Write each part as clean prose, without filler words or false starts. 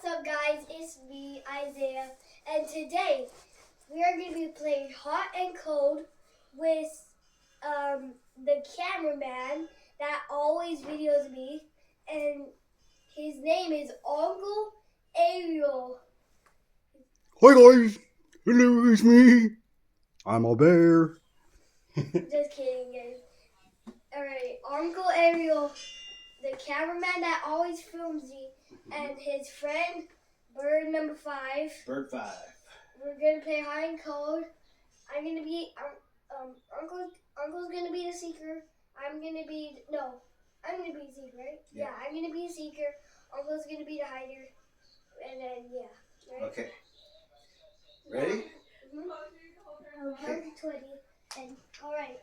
What's up, guys? It's me, Isaiah, and today we are going to be playing Hot and Cold with the cameraman that always videos me, and his name is Uncle Ariel. Hi guys, hello, it's me. I'm a bear. Just kidding, guys. Alright, Uncle Ariel, the cameraman that always films me, and his friend, Bird number 5. Bird 5. We're gonna play hot and cold. I'm gonna be Uncle's gonna be the seeker. I'm gonna be the seeker, right? Yeah, I'm gonna be the seeker. Uncle's gonna be the hider, and then right? Okay. Ready? Mm-hmm. Okay. 20 and all right.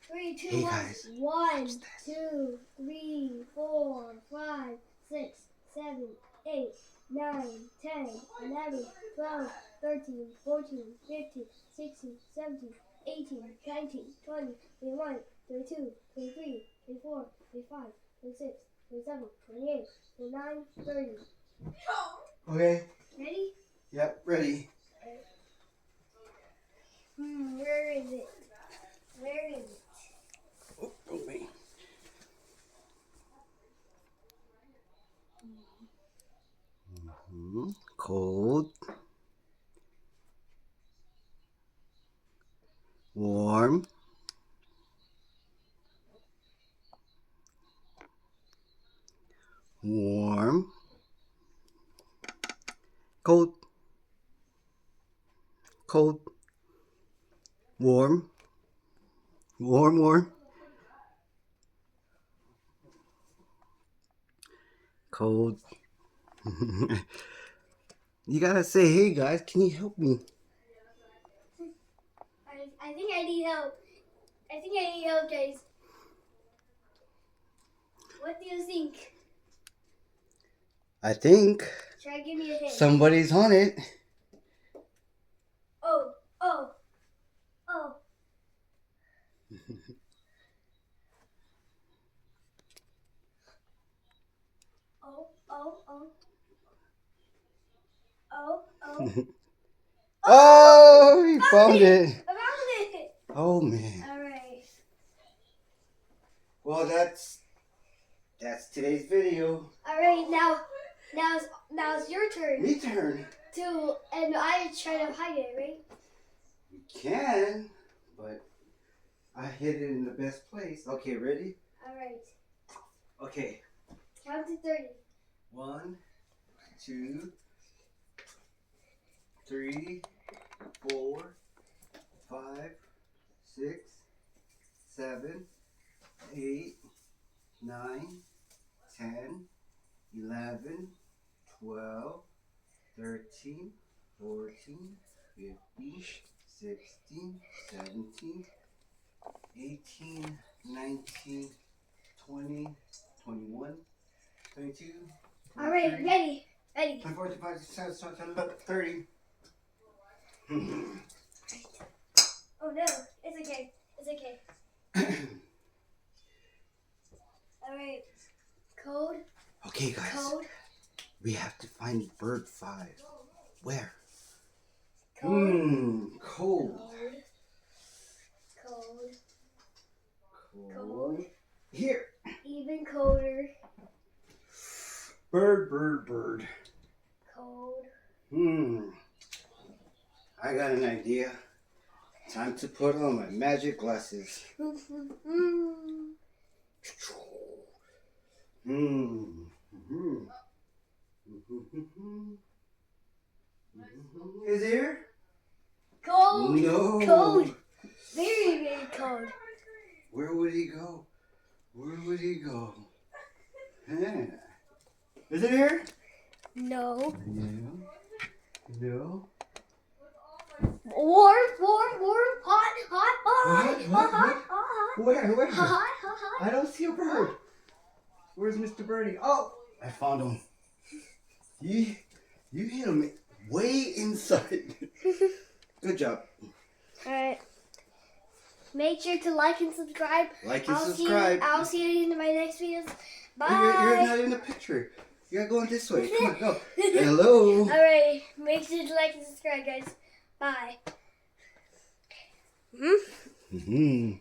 3, 2, Hey 1. guys. 1, 2, 3, 4, 5, 6, 7, 8, 9, 10, 11, 12, 13, 14, 15, 16, 17, 18, 19, 20, 21, 22, 23, 24, 25, 26, 27, 28, 29, 30. Okay. Ready? Yep, ready. Where is it? Where is it? Oh me. Cold. Warm. Warm. Cold. Cold. Warm. Warm, warm. Cold. You gotta say, hey guys, can you help me? I think I need help. I think I need help, guys. What do you think? I think Try to give me a hint. somebody's on it. Oh. Oh, you found it. I found it. Oh man. All right. Well, that's today's video. All right. Now it's your turn. Me turn. And I try to hide it, right? You can, but I hid it in the best place. Okay, ready? All right. Okay. Count to 30. 1, 2, 3, 4, 5, 6, 7, 8, 9, 10, 11, 12, 13, 14, 15, 16, 17, 18, 19, 20, 21, 22, 23. All right. Ready. 24, 25, 26, 27, 30. Oh no. It's okay. All right. Code. Okay, guys. Code. We have to find bird 5. Where? Code. Cold. Code. Cold. Here. Even colder. Bird. Cold. I got an idea. Time to put on my magic glasses. Is there? Cold. No. Cold. Very, very cold. Where would he go? Huh? Is it here? No. No. Warm. Hot. Where? Hot. I don't see a bird. Where's Mr. Birdie? Oh, I found him. You hit him way inside. Good job. Alright. Make sure to like and subscribe. Like and subscribe. I'll see you in my next videos. Bye. You're not in the picture. You gotta go on this way. Come on, go. Hello. Alright, make sure to like and subscribe, guys. Bye. Mm-hmm.